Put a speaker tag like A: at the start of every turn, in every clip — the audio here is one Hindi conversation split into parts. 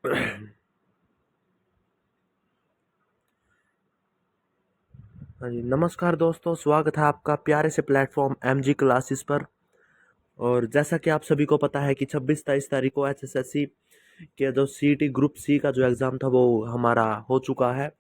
A: हाँ जी, नमस्कार दोस्तों, स्वागत है आपका प्यारे से प्लेटफॉर्म एमजी क्लासेस पर। और जैसा कि आप सभी को पता है कि 26-23 तारीख को एचएसएससी के जो सीईटी ग्रुप सी का जो एग्ज़ाम था वो हमारा हो चुका है।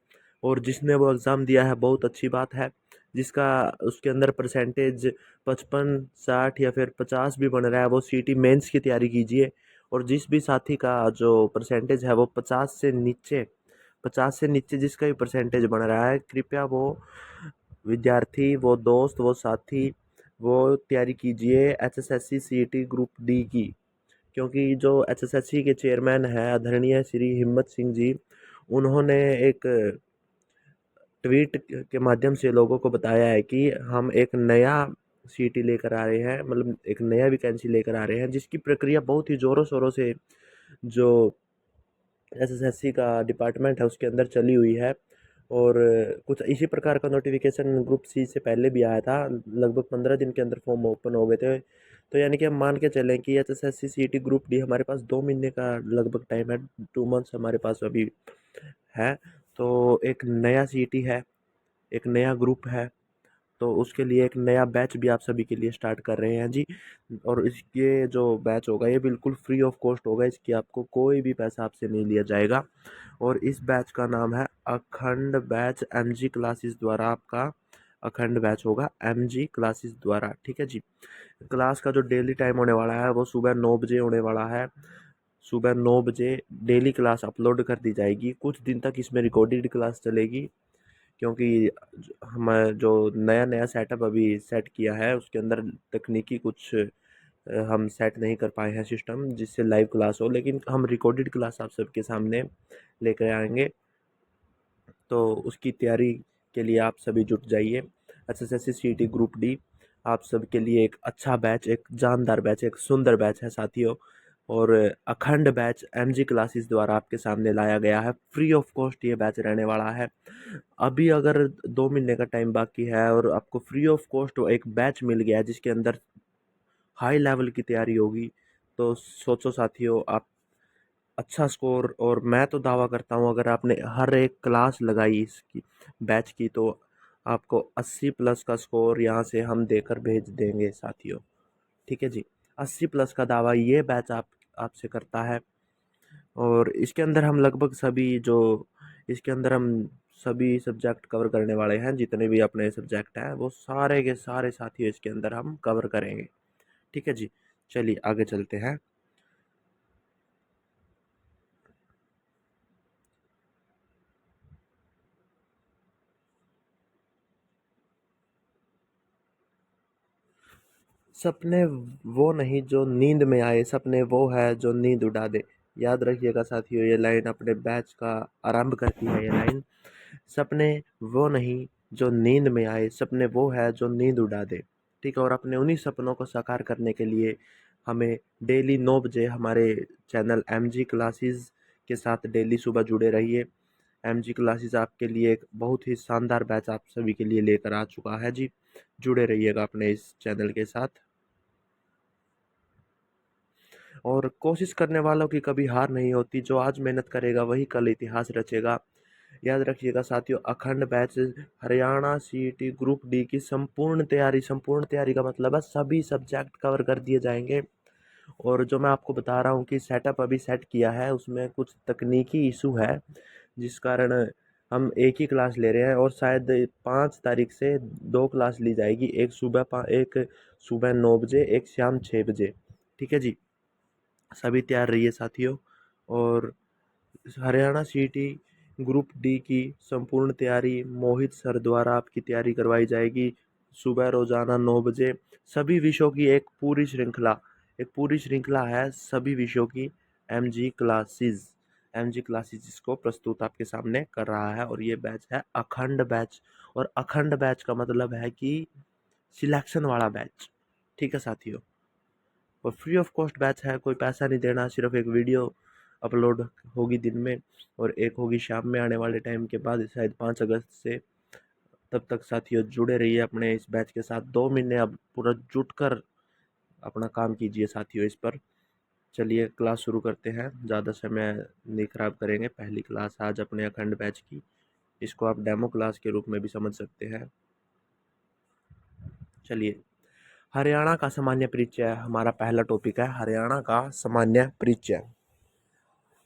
A: और जिसने वो एग्ज़ाम दिया है बहुत अच्छी बात है। जिसका उसके अंदर परसेंटेज 55, 60 या फिर 50 भी बन रहा है, वो सीईटी मेंस की तैयारी कीजिए। और जिस भी साथी का जो परसेंटेज है वो 50 से नीचे जिसका भी परसेंटेज बन रहा है, कृपया वो विद्यार्थी, वो दोस्त, वो साथी, वो तैयारी कीजिए एचएसएससी सीईटी ग्रुप डी की। क्योंकि जो एचएसएससी के चेयरमैन हैं आदरणीय श्री हिम्मत सिंह जी, उन्होंने एक ट्वीट के माध्यम से लोगों को बताया है कि हम एक नया सीईटी लेकर आ रहे हैं, मतलब एक नया वैकेंसी लेकर आ रहे हैं, जिसकी प्रक्रिया बहुत ही ज़ोरों शोरों से जो एसएससी का डिपार्टमेंट है उसके अंदर चली हुई है। और कुछ इसी प्रकार का नोटिफिकेशन ग्रुप सी से पहले भी आया था। लगभग 15 दिन के अंदर फॉर्म ओपन हो गए थे। तो यानी कि हम मान के चलें कि एचएसएससी सीईटी ग्रुप डी हमारे पास 2 महीने का लगभग टाइम है। 2 मंथ्स हमारे पास अभी है। तो एक नया सीईटी है, एक नया ग्रुप है, तो उसके लिए एक नया बैच भी आप सभी के लिए स्टार्ट कर रहे हैं जी। और इसके जो बैच होगा ये बिल्कुल फ्री ऑफ कॉस्ट होगा, इसकी आपको कोई भी पैसा आपसे नहीं लिया जाएगा। और इस बैच का नाम है अखंड बैच एमजी क्लासेस द्वारा। आपका अखंड बैच होगा एमजी क्लासेस द्वारा, ठीक है जी। क्लास का जो डेली टाइम होने वाला है वो सुबह 9 बजे होने वाला है। सुबह 9 बजे डेली क्लास अपलोड कर दी जाएगी। कुछ दिन तक इसमें रिकॉर्डेड क्लास चलेगी, क्योंकि हम जो नया नया सेटअप अभी सेट किया है उसके अंदर तकनीकी कुछ हम सेट नहीं कर पाए हैं सिस्टम जिससे लाइव क्लास हो, लेकिन हम रिकॉर्डेड क्लास आप सबके सामने लेकर आएंगे। तो उसकी तैयारी के लिए आप सभी जुट जाइए। एसएससी सीईटी ग्रुप डी आप सबके लिए एक अच्छा बैच, एक जानदार बैच, एक सुंदर बैच है साथियों। और अखंड बैच एमजी क्लासेस द्वारा आपके सामने लाया गया है। फ्री ऑफ कॉस्ट ये बैच रहने वाला है। अभी अगर 2 महीने का टाइम बाकी है और आपको फ्री ऑफ कॉस्ट एक बैच मिल गया है जिसके अंदर हाई लेवल की तैयारी होगी, तो सोचो साथियों, आप अच्छा स्कोर, और मैं तो दावा करता हूँ अगर आपने हर एक क्लास लगाई इसकी बैच की तो आपको 80+ का स्कोर यहाँ से हम देकर भेज देंगे साथियों, ठीक है जी। 80+ का दावा ये बैच आपसे करता है। और इसके अंदर हम लगभग सभी जो इसके अंदर हम सभी सब्जेक्ट कवर करने वाले हैं। जितने भी अपने सब्जेक्ट हैं वो सारे के सारे साथियों इसके अंदर हम कवर करेंगे, ठीक है जी। चलिए आगे चलते हैं। सपने वो नहीं जो नींद में आए, सपने वो है जो नींद उड़ा दे। याद रखिएगा साथियों, ये लाइन अपने बैच का आरंभ करती है ये लाइन। सपने वो नहीं जो नींद में आए, सपने वो है जो नींद उड़ा दे, ठीक है। और अपने उन्हीं सपनों को साकार करने के लिए हमें डेली 9 बजे हमारे चैनल एमजी क्लासेस के साथ डेली सुबह जुड़े रहिए। एमजी क्लासेस आपके लिए एक बहुत ही शानदार बैच आप सभी के लिए लेकर आ चुका है जी। जुड़े रहिएगा अपने इस चैनल के साथ। और कोशिश करने वालों की कभी हार नहीं होती, जो आज मेहनत करेगा वही कल इतिहास रचेगा। याद रखिएगा साथियों, अखंड batch Haryana CET group D की संपूर्ण तैयारी का मतलब है सभी सब्जेक्ट कवर कर दिए जाएंगे। और जो मैं आपको बता रहा हूँ कि सेटअप अभी सेट किया है उसमें कुछ तकनीकी इशू है, जिस कारण हम एक ही क्लास ले रहे हैं। और शायद 5 तारीख से 2 क्लास ली जाएगी, एक सुबह 9 बजे, एक शाम 6 बजे, ठीक है जी। सभी तैयार रहिए साथियों। और हरियाणा सीईटी ग्रुप डी की संपूर्ण तैयारी मोहित सर द्वारा आपकी तैयारी करवाई जाएगी। सुबह रोजाना 9 बजे सभी विषयों की एक पूरी श्रृंखला है सभी विषयों की। एमजी क्लासेस इसको प्रस्तुत आपके सामने कर रहा है। और ये बैच है अखंड बैच। और अखंड बैच का मतलब है कि सिलेक्शन वाला बैच, ठीक है साथियों। और फ्री ऑफ कॉस्ट बैच है, कोई पैसा नहीं देना, सिर्फ एक वीडियो अपलोड होगी दिन में और एक होगी शाम में आने वाले टाइम के बाद, शायद 5 अगस्त से। तब तक साथियों जुड़े रहिए अपने इस बैच के साथ। 2 महीने अब पूरा जुट कर अपना काम कीजिए साथियों इस पर। चलिए क्लास शुरू करते हैं, ज़्यादा समय नहीं खराब करेंगे। पहली क्लास आज अपने अखंड बैच की, इसको आप डेमो क्लास के रूप में भी समझ सकते हैं। चलिए, हरियाणा का सामान्य परिचय हमारा पहला टॉपिक है, हरियाणा का सामान्य परिचय।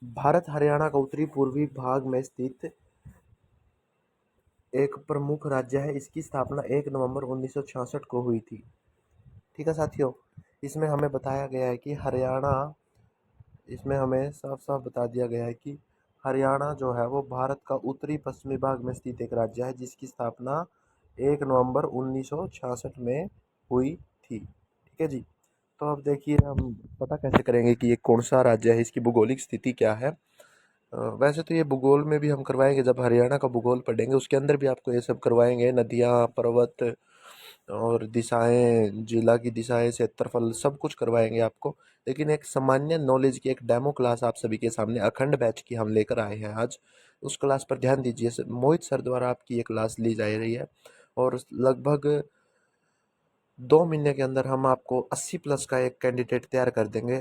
A: भारत हरियाणा का उत्तरी पूर्वी भाग में स्थित एक प्रमुख राज्य है। इसकी स्थापना 1 नवंबर 1966 को हुई थी। ठीक है साथियों, इसमें हमें बताया गया है कि हरियाणा, इसमें हमें साफ साफ बता दिया गया है कि हरियाणा जो है वो भारत का उत्तरी पश्चिमी भाग में स्थित एक राज्य है, जिसकी स्थापना 1 नवंबर 1966 में हुई थी। ठीक है जी। तो अब देखिए हम पता कैसे करेंगे कि ये कौन सा राज्य है, इसकी भूगोलिक स्थिति क्या है। वैसे तो ये भूगोल में भी हम करवाएंगे, जब हरियाणा का भूगोल पढ़ेंगे उसके अंदर भी आपको ये सब करवाएंगे, नदियाँ, पर्वत और दिशाएं, जिला की दिशाएं, क्षेत्रफल, सब कुछ करवाएंगे आपको। लेकिन एक सामान्य नॉलेज की एक डेमो क्लास आप सभी के सामने अखंड बैच की हम लेकर आए हैं आज। उस क्लास पर ध्यान दीजिए, मोहित सर द्वारा आपकी ये क्लास ली जा रही है और लगभग 2 महीने के अंदर हम आपको 80+ का एक कैंडिडेट तैयार कर देंगे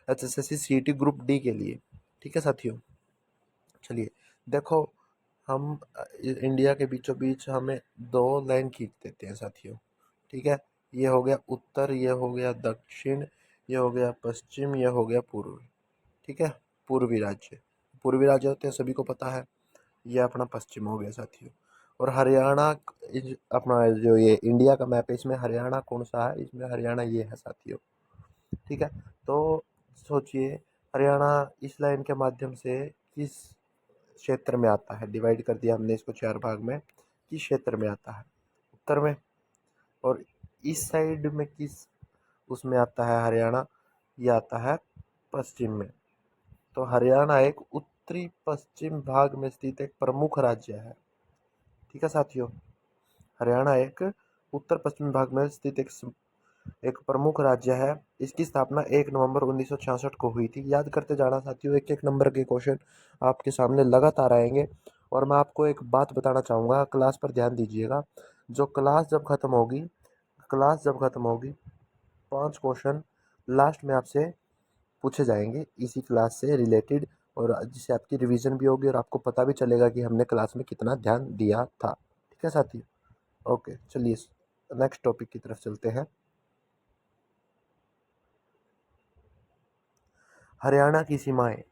A: एचएसएससी सीईटी ग्रुप डी के लिए। ठीक है साथियों, चलिए देखो, हम इंडिया के बीचों बीच हमें 2 लाइन खींच देते हैं साथियों। ठीक है, ये हो गया उत्तर, ये हो गया दक्षिण, ये हो गया पश्चिम, ये हो गया पूर्व। ठीक है, पूर्वी राज्य, पूर्वी राज्य होते हैं सभी को पता है। ये अपना पश्चिम हो गया साथियों। और हरियाणा, अपना जो ये इंडिया का मैप है, इसमें हरियाणा कौन सा है, इसमें हरियाणा ये है साथियों। ठीक है, तो सोचिए हरियाणा इस लाइन के माध्यम से किस क्षेत्र में आता है, डिवाइड कर दिया हमने इसको 4 भाग में, किस क्षेत्र में आता है, उत्तर में। और इस साइड में किस उसमें आता है हरियाणा, ये आता है पश्चिम में। तो हरियाणा एक उत्तरी पश्चिम भाग में स्थित एक प्रमुख राज्य है। ठीक है साथियों, हरियाणा एक उत्तर पश्चिमी भाग में स्थित एक प्रमुख राज्य है। इसकी स्थापना 1 नवंबर 1966 को हुई थी। याद करते जाना साथियों, एक एक नंबर के क्वेश्चन आपके सामने लगातार आएंगे। और मैं आपको एक बात बताना चाहूँगा, क्लास पर ध्यान दीजिएगा। जो क्लास जब खत्म होगी 5 क्वेश्चन लास्ट में आपसे पूछे जाएंगे इसी क्लास से रिलेटेड, और जिससे आपकी रिवीजन भी होगी और आपको पता भी चलेगा कि हमने क्लास में कितना ध्यान दिया था। ठीक है साथियों, ओके चलिए नेक्स्ट टॉपिक की तरफ चलते हैं। हरियाणा की सीमाएं,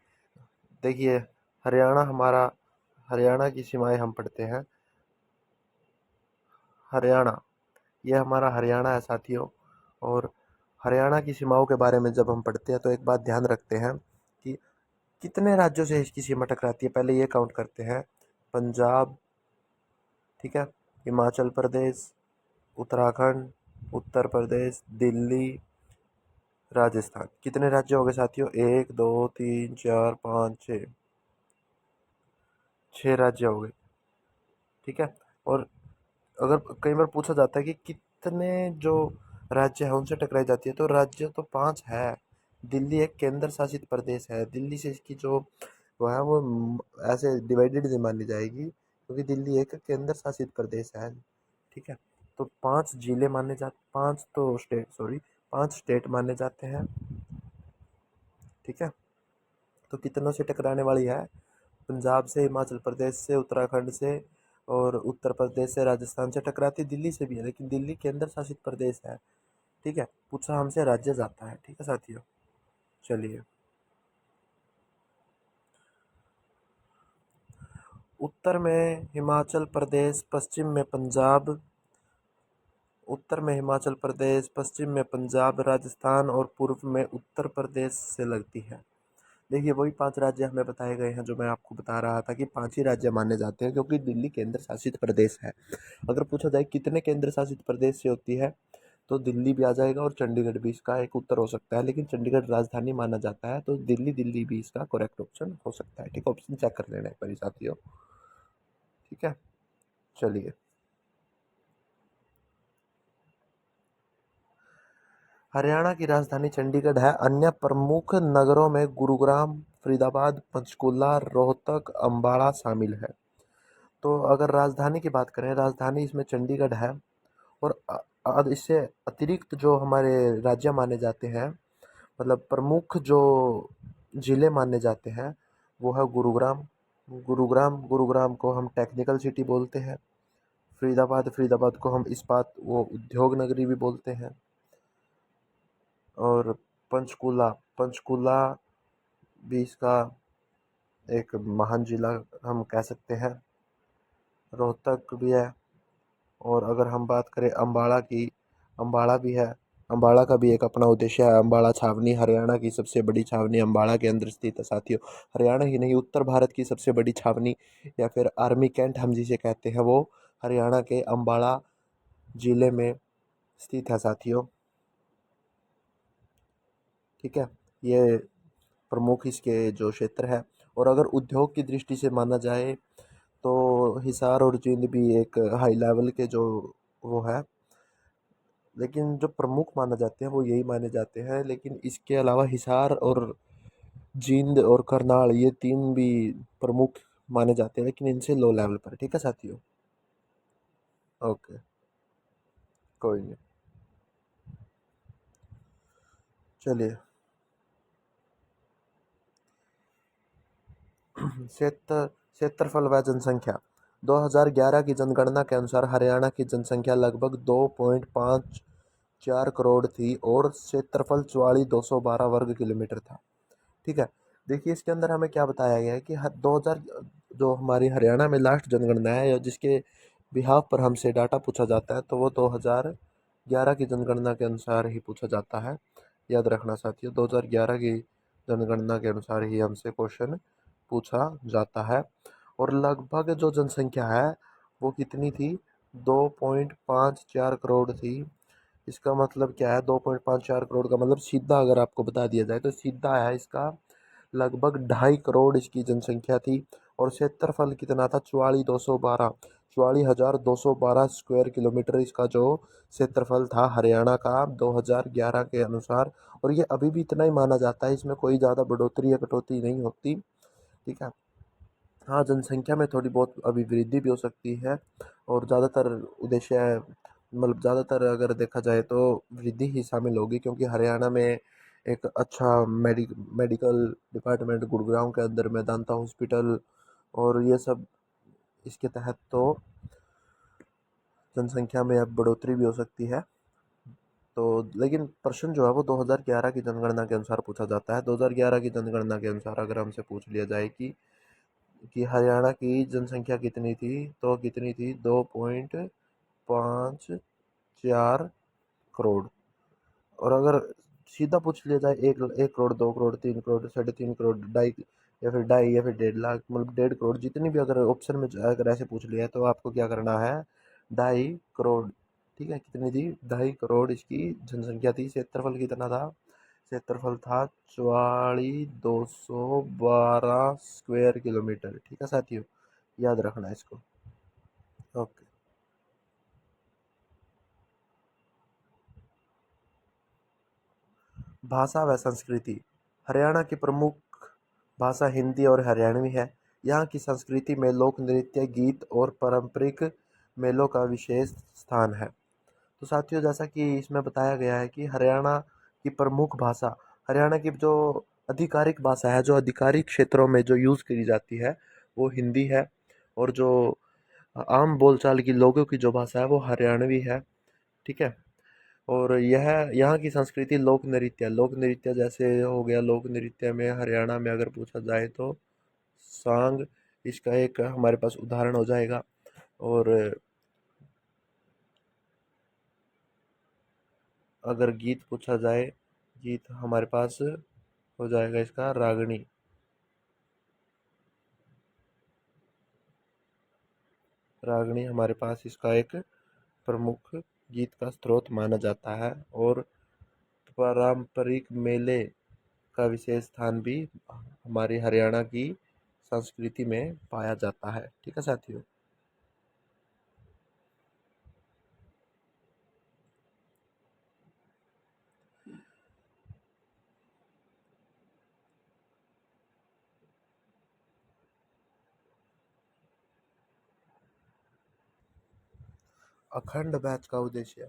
A: देखिए हरियाणा की सीमाएं हम पढ़ते हैं। हरियाणा, ये हमारा हरियाणा है साथियों। और हरियाणा की सीमाओं के बारे में जब हम पढ़ते हैं तो एक बात ध्यान रखते हैं कि कितने राज्यों से इसकी सीमा टकराती है। पहले ये काउंट करते हैं, पंजाब, ठीक है, हिमाचल प्रदेश, उत्तराखंड, उत्तर प्रदेश, दिल्ली, राजस्थान। कितने राज्य हो गए साथियों, 1 2 3 4 5 6, 6 राज्य हो गए। ठीक है, और अगर कई बार पूछा जाता है कि कितने जो राज्य है उनसे टकराई जाती है, तो राज्य तो 5 है। दिल्ली एक केंद्र शासित प्रदेश है, दिल्ली से इसकी जो वो है वो ऐसे डिवाइडेड नहीं मानी जाएगी, क्योंकि दिल्ली एक केंद्र शासित प्रदेश है। ठीक है, तो 5 जिले माने जाते, 5 स्टेट माने जाते हैं। ठीक है, तो कितनों से टकराने वाली है, पंजाब से, हिमाचल प्रदेश से, उत्तराखंड से और उत्तर प्रदेश से, राजस्थान से टकराती दिल्ली से भी है, लेकिन दिल्ली केंद्र शासित प्रदेश है। ठीक है, पूछा हमसे राज्य जाता है। ठीक है साथियों, चलिए उत्तर में हिमाचल प्रदेश, पश्चिम में पंजाब, उत्तर में हिमाचल प्रदेश, पश्चिम में पंजाब, राजस्थान और पूर्व में उत्तर प्रदेश से लगती है। देखिए वही 5 राज्य हमें बताए गए हैं जो मैं आपको बता रहा था कि 5 ही राज्य माने जाते हैं, क्योंकि दिल्ली केंद्र शासित प्रदेश है। अगर पूछा जाए कितने केंद्र शासित प्रदेश से होती है, तो दिल्ली भी आ जाएगा और चंडीगढ़ भी इसका एक उत्तर हो सकता है, लेकिन चंडीगढ़ राजधानी माना जाता है, तो दिल्ली दिल्ली भी इसका करेक्ट ऑप्शन हो सकता है। ठीक है, ऑप्शन चेक कर लेना एक बार साथियों। ठीक है, चलिए हरियाणा की राजधानी चंडीगढ़ है। अन्य प्रमुख नगरों में गुरुग्राम, फरीदाबाद, पंचकुला, रोहतक, अम्बाला शामिल है। तो अगर राजधानी की बात करें, राजधानी इसमें चंडीगढ़ है। और इससे अतिरिक्त जो हमारे राज्य माने जाते हैं, मतलब प्रमुख जो ज़िले माने जाते हैं वो है गुरुग्राम। गुरुग्राम को हम टेक्निकल सिटी बोलते हैं। फरीदाबाद को हम इस्पात वो उद्योग नगरी भी बोलते हैं। और पंचकुला भी इसका एक महान जिला हम कह सकते हैं। रोहतक भी है। और अगर हम बात करें अम्बाड़ा की, अम्बाड़ा भी है। अम्बाड़ा का भी एक अपना उद्देश्य है। अम्बाड़ा छावनी हरियाणा की सबसे बड़ी छावनी अम्बाड़ा के अंदर स्थित है साथियों। हरियाणा ही नहीं, उत्तर भारत की सबसे बड़ी छावनी या फिर आर्मी कैंट हम जिसे कहते हैं, वो हरियाणा के अम्बाड़ा जिले में स्थित है साथियों। ठीक है, ये प्रमुख इसके जो क्षेत्र है। और अगर उद्योग की दृष्टि से माना जाए तो हिसार और जींद भी एक हाई लेवल के जो वो है, लेकिन जो प्रमुख माना जाते हैं वो यही माने जाते हैं। लेकिन इसके अलावा हिसार और जींद और करनाल ये तीन भी प्रमुख माने जाते हैं, लेकिन इनसे लो लेवल पर। ठीक है साथियों। ओके, कोई नहीं। चलिए, क्षेत्रफल व जनसंख्या। 2011 की जनगणना के अनुसार हरियाणा की जनसंख्या लगभग 2.54 करोड़ थी और क्षेत्रफल 44,212 वर्ग किलोमीटर था। ठीक है, देखिए इसके अंदर हमें क्या बताया गया है कि 2000 जो हमारी हरियाणा में लास्ट जनगणना है या जिसके बिहाफ पर हमसे डाटा पूछा जाता है, तो वो 2011 की जनगणना के अनुसार ही पूछा जाता है। याद रखना साथियों, 2011 की जनगणना के अनुसार ही हमसे क्वेश्चन पूछा जाता है। और लगभग जो जनसंख्या है वो कितनी थी? 2.54 करोड़ थी। इसका मतलब क्या है? 2.54 करोड़ का मतलब सीधा अगर आपको बता दिया जाए तो सीधा है इसका लगभग 2.5 करोड़ इसकी जनसंख्या थी। और क्षेत्रफल कितना था? 44,212 स्क्वायर किलोमीटर इसका जो क्षेत्रफल था हरियाणा का 2011 के अनुसार। और ये अभी भी इतना ही माना जाता है, इसमें कोई ज़्यादा बढ़ोतरी या कटौती नहीं होती। ठीक है, हाँ जनसंख्या में थोड़ी बहुत अभी वृद्धि भी हो सकती है। और ज़्यादातर उद्देश्य है, मतलब ज़्यादातर अगर देखा जाए तो वृद्धि ही शामिल होगी, क्योंकि हरियाणा में एक अच्छा मेडिकल डिपार्टमेंट गुरुग्राम के अंदर मेदांता हॉस्पिटल और ये सब इसके तहत तो जनसंख्या में अब बढ़ोतरी भी हो सकती है। तो लेकिन प्रश्न जो है वो 2011 की जनगणना के अनुसार पूछा जाता है। 2011 की जनगणना के अनुसार अगर हमसे पूछ लिया जाए कि हरियाणा की जनसंख्या कितनी थी, तो कितनी थी? 2.54 करोड़। और अगर सीधा पूछ लिया जाए 1 करोड़, 2 करोड़, 3 करोड़, 3.5 करोड़, ढाई या फिर ढाई या फिर 1.5 लाख, मतलब 1.5 करोड़, जितनी भी अगर ऑप्शन में अगर ऐसे पूछ लिया है तो आपको क्या करना है? 2.5 करोड़। ठीक है, कितनी थी? 2.5 करोड़ इसकी जनसंख्या थी। क्षेत्रफल कितना था? क्षेत्रफल था 44,212 स्क्वायर किलोमीटर। ठीक है साथियों, याद रखना इसको। ओके, भाषा व संस्कृति। हरियाणा की प्रमुख भाषा हिंदी और हरियाणवी है। यहाँ की संस्कृति में लोक नृत्य, गीत और पारंपरिक मेलों का विशेष स्थान है। तो साथियों, जैसा कि इसमें बताया गया है कि हरियाणा की प्रमुख भाषा, हरियाणा की जो आधिकारिक भाषा है, जो आधिकारिक क्षेत्रों में जो यूज़ करी जाती है वो हिंदी है। और जो आम बोलचाल की लोगों की जो भाषा है वो हरियाणवी है। ठीक है, और यह यहाँ की संस्कृति लोक नृत्य जैसे हो गया। लोक नृत्य में हरियाणा में अगर पूछा जाए तो सांग इसका एक हमारे पास उदाहरण हो जाएगा। और अगर गीत पूछा जाए, गीत हमारे पास हो जाएगा इसका रागनी। रागनी हमारे पास इसका एक प्रमुख गीत का स्रोत माना जाता है। और पारंपरिक मेले का विशेष स्थान भी हमारी हरियाणा की संस्कृति में पाया जाता है। ठीक है साथियों। अखंड बैच का उद्देश्य,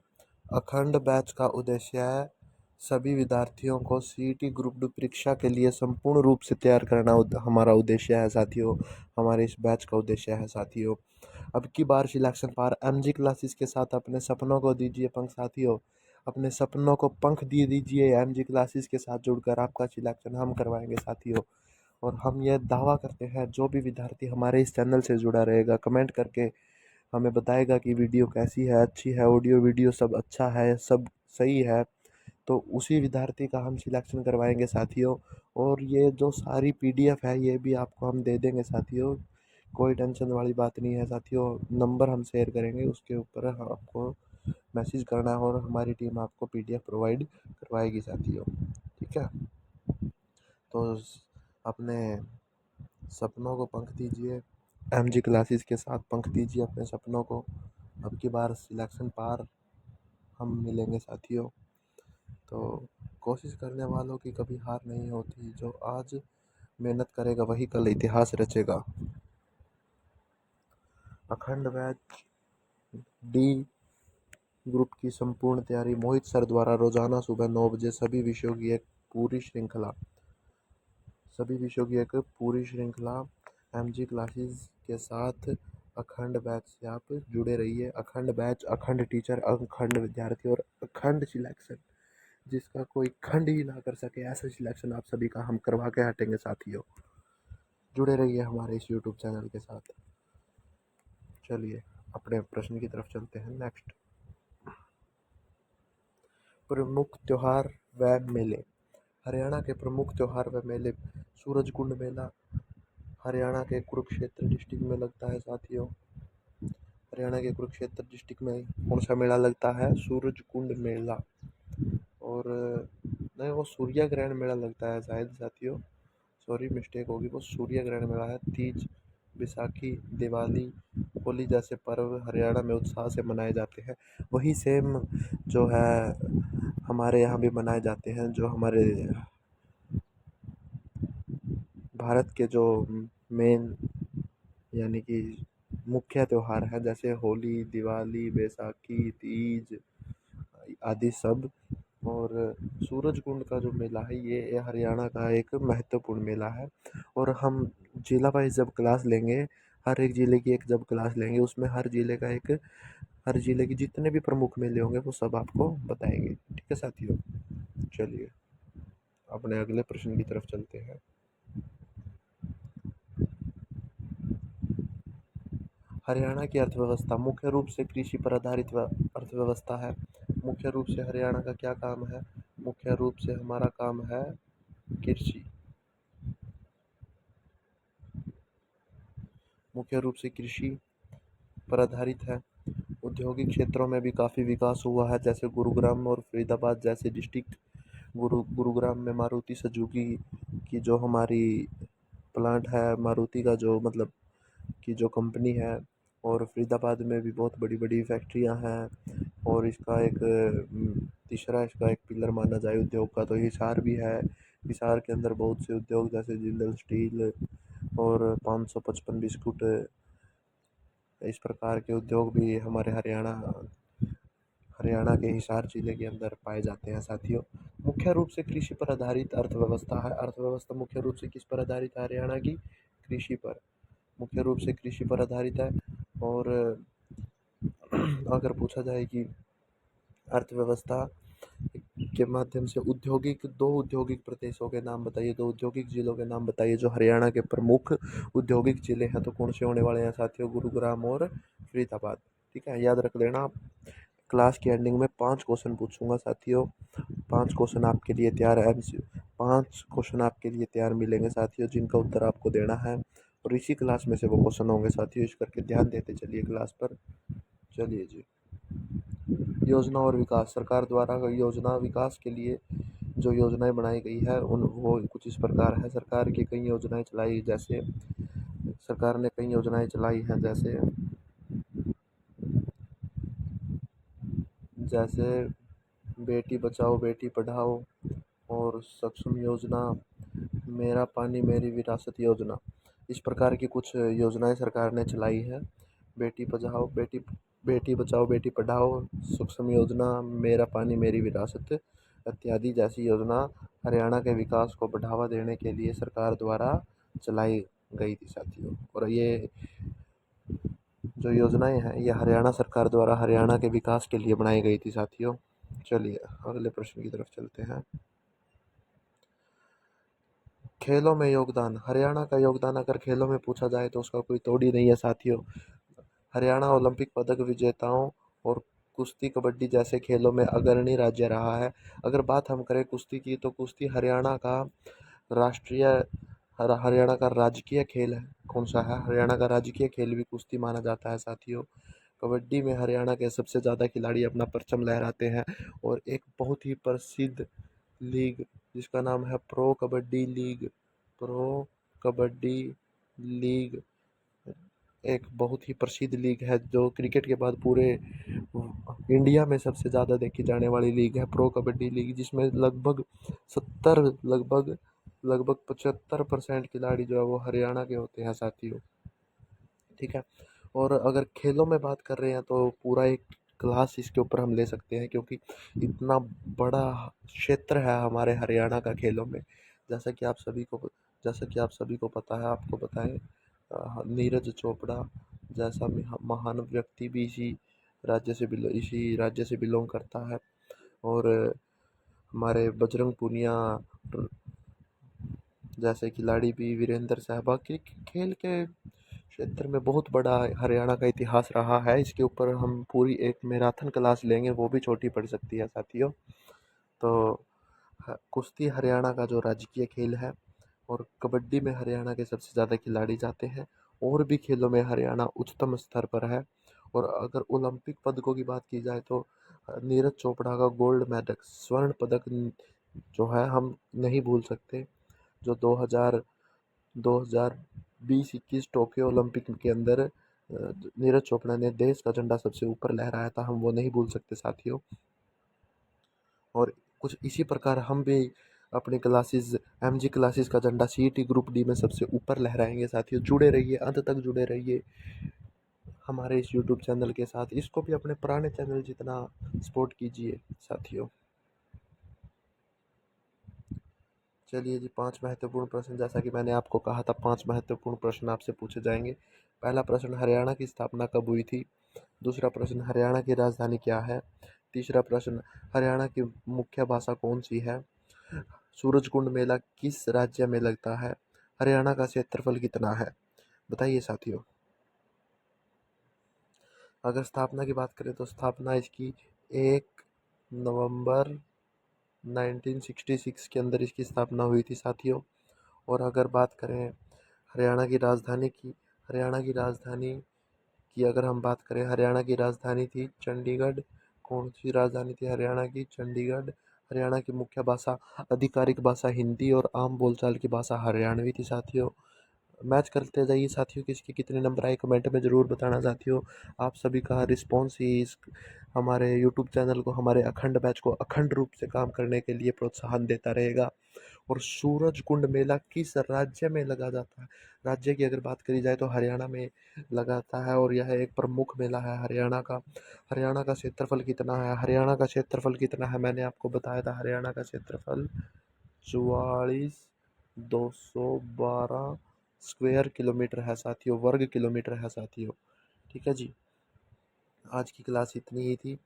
A: अखंड बैच का उद्देश्य है सभी विद्यार्थियों को सीईटी ग्रुप डी परीक्षा के लिए संपूर्ण रूप से तैयार करना हमारा उद्देश्य है साथियों। हमारे इस बैच का उद्देश्य है साथियों। अब की बार सिलेक्शन पार एमजी क्लासेस के साथ अपने सपनों को दीजिए पंख साथियों। अपने सपनों को पंख दे दीजिए, एमजी क्लासेस के साथ जुड़कर आपका सिलेक्शन हम करवाएंगे साथियों। और हम यह दावा करते हैं, जो भी विद्यार्थी हमारे इस चैनल से जुड़ा रहेगा, कमेंट करके हमें बताएगा कि वीडियो कैसी है, अच्छी है, ऑडियो वीडियो सब अच्छा है, सब सही है, तो उसी विद्यार्थी का हम सिलेक्शन करवाएंगे साथियों। और ये जो सारी पीडीएफ है ये भी आपको हम दे देंगे साथियों। कोई टेंशन वाली बात नहीं है साथियों। नंबर हम शेयर करेंगे, उसके ऊपर आपको मैसेज करना है और हमारी टीम आपको पीडीएफ प्रोवाइड करवाएगी साथियों। ठीक है, तो अपने सपनों को पंख दीजिए, एमजी क्लासेस के साथ पंख दीजिए अपने सपनों को। अब की बार सिलेक्शन पार हम मिलेंगे साथियों। तो कोशिश करने वालों की कभी हार नहीं होती, जो आज मेहनत करेगा वही कल इतिहास रचेगा। अखंड बैच डी ग्रुप की संपूर्ण तैयारी मोहित सर द्वारा रोजाना सुबह 9 बजे सभी विषयों की एक पूरी श्रृंखला एमजी क्लासेस के साथ अखंड बैच से आप जुड़े रहिए। अखंड बैच, अखंड टीचर, अखंड विद्यार्थी और अखंड सिलेक्शन, जिसका कोई खंड ही ना कर सके, ऐसा सिलेक्शन आप सभी का हम करवा के हटेंगे साथियों। जुड़े रहिए हमारे इस यूट्यूब चैनल के साथ। चलिए अपने प्रश्न की तरफ चलते हैं। नेक्स्ट, प्रमुख त्योहार व मेले। हरियाणा के प्रमुख त्योहार व मेले। सूरजकुंड मेला हरियाणा के कुरुक्षेत्र डिस्ट्रिक्ट में लगता है साथियों। हरियाणा के कुरुक्षेत्र डिस्ट्रिक्ट में कौन सा मेला लगता है? सूरजकुंड मेला। और नहीं, वो सूर्य ग्रहण मेला लगता है शायद साथियों, सॉरी मिस्टेक होगी, वो सूर्य ग्रहण मेला है। तीज, बैसाखी, दिवाली, होली जैसे पर्व हरियाणा में उत्साह से मनाए जाते हैं। वही सेम जो है हमारे यहाँ भी मनाए जाते हैं, जो हमारे भारत के जो मेन यानी कि मुख्य त्यौहार हैं, जैसे होली, दिवाली, बैसाखी, तीज आदि सब। और सूरजकुंड का जो मेला है ये हरियाणा का एक महत्वपूर्ण मेला है। और हम जिला वाइज जब क्लास लेंगे, हर एक ज़िले की एक जब क्लास लेंगे, उसमें हर ज़िले के जितने भी प्रमुख मेले होंगे वो सब आपको बताएंगे। ठीक है साथियों, चलिए अपने अगले प्रश्न की तरफ चलते हैं। हरियाणा की अर्थव्यवस्था मुख्य रूप से कृषि पर आधारित अर्थव्यवस्था है। मुख्य रूप से हरियाणा का क्या काम है? मुख्य रूप से हमारा काम है कृषि। मुख्य रूप से कृषि पर आधारित है। औद्योगिक क्षेत्रों में भी काफ़ी विकास हुआ है, जैसे गुरुग्राम और फरीदाबाद जैसे डिस्ट्रिक्ट। गुरुग्राम में मारुति सुजुकी की जो हमारी प्लांट है, मारुति का जो मतलब की जो कंपनी है, और फरीदाबाद में भी बहुत बड़ी बड़ी फैक्ट्रियां हैं। और इसका एक तीसरा इसका एक पिलर माना जाए उद्योग का तो हिसार भी है। हिसार के अंदर बहुत से उद्योग जैसे जिंदल स्टील और 555 बिस्कुट, इस प्रकार के उद्योग भी हमारे हरियाणा के हिसार जिले के अंदर पाए जाते हैं साथियों। मुख्य रूप से कृषि पर आधारित अर्थव्यवस्था है। अर्थव्यवस्था मुख्य रूप से किस पर आधारित है? हरियाणा की कृषि पर, मुख्य रूप से कृषि पर आधारित है। और अगर पूछा जाए कि अर्थव्यवस्था के माध्यम से दो औद्योगिक प्रदेशों के नाम बताइए, दो औद्योगिक जिलों के नाम बताइए जो हरियाणा के प्रमुख औद्योगिक जिले हैं, तो कौन से होने वाले हैं साथियों? गुरुग्राम और फरीदाबाद। ठीक है, याद रख लेना। क्लास के एंडिंग में 5 क्वेश्चन पूछूंगा साथियों। 5 क्वेश्चन आपके लिए तैयार है, 5 क्वेश्चन आपके लिए तैयार मिलेंगे साथियों, जिनका उत्तर आपको देना है। और इसी क्लास में से वो क्वेश्चन होंगे साथियों, इस करके ध्यान देते चलिए क्लास पर। चलिए जी, योजना और विकास। सरकार द्वारा योजना विकास के लिए जो योजनाएं बनाई गई है उन वो कुछ इस प्रकार है। सरकार ने कई योजनाएं चलाई हैं, जैसे जैसे बेटी बचाओ बेटी पढ़ाओ और सक्षम योजना, मेरा पानी मेरी विरासत योजना, इस प्रकार की कुछ योजनाएं सरकार ने चलाई है। बेटी बचाओ बेटी बेटी बचाओ बेटी पढ़ाओ, सक्षम योजना, मेरा पानी मेरी विरासत इत्यादि जैसी योजना हरियाणा के विकास को बढ़ावा देने के लिए सरकार द्वारा चलाई गई थी साथियों। और ये जो योजनाएं हैं ये हरियाणा सरकार द्वारा हरियाणा के विकास के लिए बनाई गई थी साथियों। चलिए अगले प्रश्न की तरफ चलते हैं। खेलों में योगदान, हरियाणा का योगदान अगर खेलों में पूछा जाए तो उसका कोई तोड़ ही नहीं है साथियों। हरियाणा ओलंपिक पदक विजेताओं और कुश्ती कबड्डी जैसे खेलों में अग्रणी राज्य रहा है। अगर बात हम करें कुश्ती की तो कुश्ती हरियाणा का राष्ट्रीय हरियाणा का राजकीय खेल है। कौन सा है? हरियाणा का राजकीय खेल भी कुश्ती माना जाता है साथियों। कबड्डी में हरियाणा के सबसे ज़्यादा खिलाड़ी अपना परचम लहराते हैं और एक बहुत ही प्रसिद्ध लीग जिसका नाम है pro kabaddi league, pro kabaddi league एक बहुत ही प्रसिद्ध लीग है जो क्रिकेट के बाद पूरे इंडिया में सबसे ज़्यादा देखी जाने वाली लीग है प्रो कबड्डी लीग, जिसमें लगभग 70 लगभग लगभग 75% खिलाड़ी जो है वो हरियाणा के होते हैं साथियों। ठीक है। और अगर खेलों में बात कर रहे हैं तो पूरा एक क्लास इसके ऊपर हम ले सकते हैं, क्योंकि इतना बड़ा क्षेत्र है हमारे हरियाणा का खेलों में। जैसा कि आप सभी को जैसा कि आप सभी को पता है, आपको बताएं, नीरज चोपड़ा जैसा महान व्यक्ति भी इसी राज्य से बिलोंग करता है। और हमारे बजरंग पूनिया जैसे खिलाड़ी भी, वीरेंद्र सहवाग के खेल के क्षेत्र में बहुत बड़ा हरियाणा का इतिहास रहा है। इसके ऊपर हम पूरी एक मैराथन क्लास लेंगे, वो भी छोटी पड़ सकती है साथियों। तो कुश्ती हरियाणा का जो राजकीय खेल है और कबड्डी में हरियाणा के सबसे ज़्यादा खिलाड़ी जाते हैं। और भी खेलों में हरियाणा उच्चतम स्तर पर है। और अगर ओलंपिक पदकों की बात की जाए तो नीरज चोपड़ा का गोल्ड मेडल स्वर्ण पदक जो है हम नहीं भूल सकते, जो 2020-21 टोक्यो ओलंपिक के अंदर नीरज चोपड़ा ने देश का झंडा सबसे ऊपर लहराया था, हम वो नहीं भूल सकते साथियों। और कुछ इसी प्रकार हम भी अपनी क्लासेस एमजी क्लासेस का झंडा सीईटी ग्रुप डी में सबसे ऊपर लहराएंगे साथियों। जुड़े रहिए, अंत तक जुड़े रहिए हमारे इस यूट्यूब चैनल के साथ। इसको भी अपने पुराने चैनल जितना सपोर्ट कीजिए साथियों। चलिए जी, 5 महत्वपूर्ण प्रश्न, जैसा कि मैंने आपको कहा था 5 महत्वपूर्ण प्रश्न आपसे पूछे जाएंगे। पहला प्रश्न, हरियाणा की स्थापना कब हुई थी? दूसरा प्रश्न, हरियाणा की राजधानी क्या है? तीसरा प्रश्न, हरियाणा की मुख्य भाषा कौन सी है? सूरजकुंड मेला किस राज्य में लगता है? हरियाणा का क्षेत्रफल कितना है? बताइए साथियों। अगर स्थापना की बात करें तो स्थापना इसकी 1 नवंबर 1966 के अंदर इसकी स्थापना हुई थी साथियों। और अगर बात करें हरियाणा की राजधानी की हरियाणा की राजधानी की अगर हम बात करें, हरियाणा की राजधानी थी चंडीगढ़। कौन सी राजधानी थी हरियाणा की? चंडीगढ़। हरियाणा की मुख्य भाषा, आधिकारिक भाषा हिंदी और आम बोलचाल की भाषा हरियाणवी थी साथियों। मैच करते जाइए साथियों, किसके कितने नंबर आए कमेंट में ज़रूर बताना साथियों। आप सभी का रिस्पॉन्स ही इस हमारे यूट्यूब चैनल को, हमारे अखंड बैच को अखंड रूप से काम करने के लिए प्रोत्साहन देता रहेगा। और सूरज कुंड मेला किस राज्य में लगा जाता है? राज्य की अगर बात करी जाए तो हरियाणा में लगाता है और यह एक प्रमुख मेला है हरियाणा का। हरियाणा का क्षेत्रफल कितना है? हरियाणा का क्षेत्रफल कितना है मैंने आपको बताया था, हरियाणा का क्षेत्रफल 44,212 स्क्वायर किलोमीटर है साथियों, वर्ग किलोमीटर है साथियों। ठीक है जी, आज की क्लास इतनी ही थी।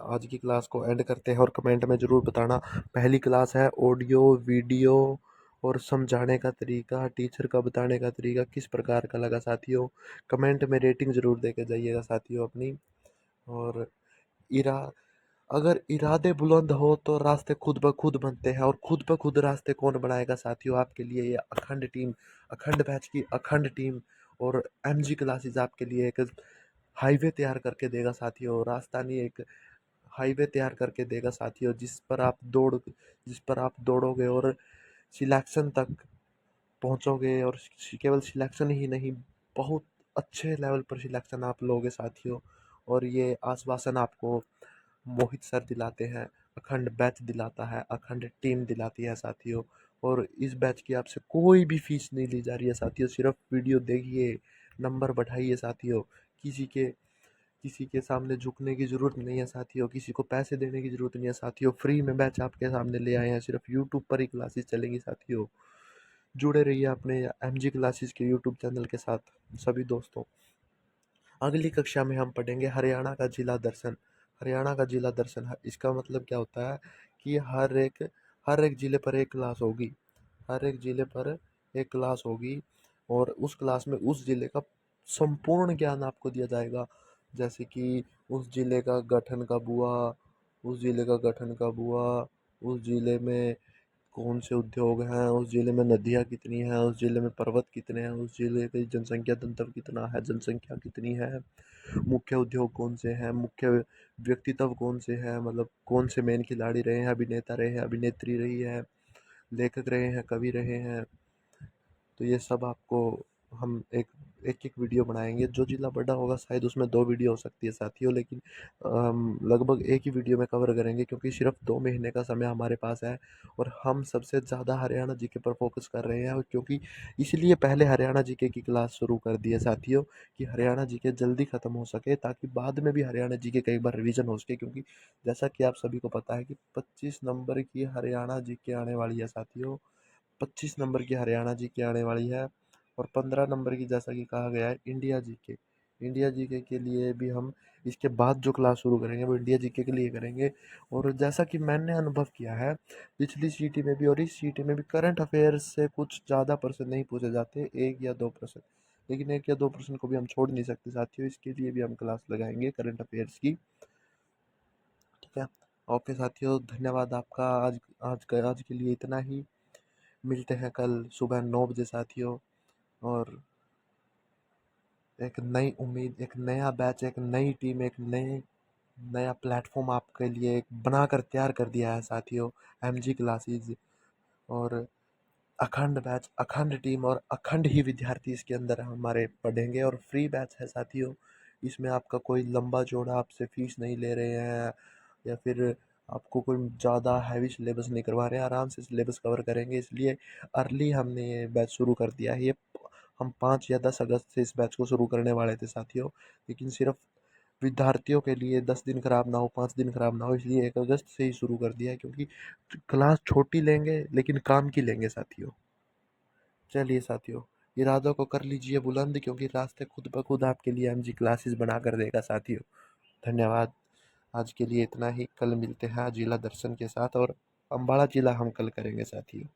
A: आज की क्लास को एंड करते हैं और कमेंट में ज़रूर बताना। पहली क्लास है, ऑडियो वीडियो और समझाने का तरीका, टीचर का बताने का तरीका किस प्रकार का लगा साथियों। कमेंट में रेटिंग ज़रूर दे के जाइएगा साथियों अपनी। और इरा अगर इरादे बुलंद हो तो रास्ते खुद ब खुद बनते हैं, और खुद ब खुद रास्ते कौन बनाएगा साथियों? आपके लिए ये अखंड टीम, अखंड बैच की अखंड टीम और एमजी क्लासेस आपके लिए एक हाईवे तैयार करके देगा साथियों। रास्ता नहीं, एक हाईवे तैयार करके देगा साथियों, जिस पर आप दौड़ोगे और सिलेक्शन तक पहुंचोगे। और केवल सिलेक्शन ही नहीं, बहुत अच्छे लेवल पर सिलेक्शन आप लोगे साथियों। और ये आश्वासन आपको मोहित सर दिलाते हैं, अखंड बैच दिलाता है, अखंड टीम दिलाती है साथियों। और इस बैच की आपसे कोई भी फीस नहीं ली जा रही है साथियों, सिर्फ वीडियो देखिए, नंबर बढ़ाइए साथियों। किसी के किसी के सामने झुकने की ज़रूरत नहीं है साथियों, किसी को पैसे देने की ज़रूरत नहीं है साथियों। फ्री में बैच आपके सामने ले आए हैं, सिर्फ यूट्यूब पर ही क्लासेस चलेंगी साथियों। जुड़े रहिए अपने MG क्लासेस के यूट्यूब चैनल के साथ सभी दोस्तों। अगली कक्षा में हम पढ़ेंगे हरियाणा का जिला दर्शन। हरियाणा का जिला दर्शन इसका मतलब क्या होता है कि हर एक ज़िले पर एक क्लास होगी। हर एक ज़िले पर एक क्लास होगी और उस क्लास में उस ज़िले का संपूर्ण ज्ञान आपको दिया जाएगा। जैसे कि उस ज़िले का गठन कब हुआ, उस ज़िले का गठन कब हुआ, उस ज़िले में कौन से उद्योग हैं, उस ज़िले में नदियाँ कितनी हैं, उस ज़िले में पर्वत कितने हैं, उस ज़िले की जनसंख्या तंत्र कितना है, जनसंख्या कितनी है, मुख्य उद्योग कौन से हैं, मुख्य व्यक्तित्व कौन से हैं, मतलब कौन से मेन खिलाड़ी रहे हैं, अभिनेता रहे हैं, अभिनेत्री रही है, लेखक रहे हैं, कवि रहे हैं। तो ये सब आपको हम एक एक एक वीडियो बनाएंगे। जो जिला बड़ा होगा शायद उसमें 2 वीडियो हो सकती है साथियों, लेकिन लगभग एक ही वीडियो में कवर करेंगे क्योंकि सिर्फ 2 महीने का समय हमारे पास है और हम सबसे ज़्यादा हरियाणा जीके पर फोकस कर रहे हैं। और क्योंकि इसलिए पहले हरियाणा जीके की क्लास शुरू कर दी है साथियों कि हरियाणा जीके जल्दी ख़त्म हो सके, ताकि बाद में भी हरियाणा जीके कई बार रिवीजन हो सके। क्योंकि जैसा कि आप सभी को पता है कि 25 नंबर की हरियाणा जीके आने वाली है साथियों। 25 नंबर की हरियाणा जी की आने वाली है और 15 नंबर की, जैसा कि कहा गया है, इंडिया जी के। इंडिया जी के लिए भी हम इसके बाद जो क्लास शुरू करेंगे वो इंडिया जीके के लिए करेंगे। और जैसा कि मैंने अनुभव किया है पिछली सीटी में भी और इस सीटी में भी, करंट अफेयर्स से कुछ ज़्यादा प्रश्न नहीं पूछे जाते, 1 या 2 प्रश्न। लेकिन 1 या 2 प्रश्न को भी हम छोड़ नहीं सकते साथियों, इसके लिए भी हम क्लास लगाएंगे करंट अफेयर्स की। ठीक है, ओके साथियों, धन्यवाद आपका। आज के लिए इतना ही। मिलते हैं कल सुबह 9 बजे साथियों। और एक नई उम्मीद, एक नया बैच, एक नई टीम, एक नया प्लेटफॉर्म आपके लिए एक बनाकर तैयार कर दिया है साथियों, MG क्लासेस। और अखंड बैच, अखंड टीम और अखंड ही विद्यार्थी इसके अंदर हमारे पढ़ेंगे। और फ्री बैच है साथियों, इसमें आपका कोई लंबा चौड़ा आपसे फीस नहीं ले रहे हैं या फिर आपको कोई ज़्यादा हैवी सिलेबस नहीं करवा रहे हैं, आराम से सिलेबस कवर करेंगे। इसलिए अर्ली हमने ये बैच शुरू कर दिया है। ये हम 5 या 10 अगस्त से इस बैच को शुरू करने वाले थे साथियों, लेकिन सिर्फ विद्यार्थियों के लिए 10 दिन खराब ना हो, 5 दिन खराब ना हो, इसलिए 1 अगस्त से ही शुरू कर दिया है। क्योंकि क्लास छोटी लेंगे लेकिन काम की लेंगे साथियों। चलिए साथियों, इरादों को कर लीजिए बुलंद, क्योंकि रास्ते खुद ब खुद आपके लिए MG क्लासेस बना कर देगा साथियों। धन्यवाद। आज के लिए इतना ही। कल मिलते हैं जिला दर्शन के साथ और अम्बाड़ा जिला हम कल करेंगे साथियों।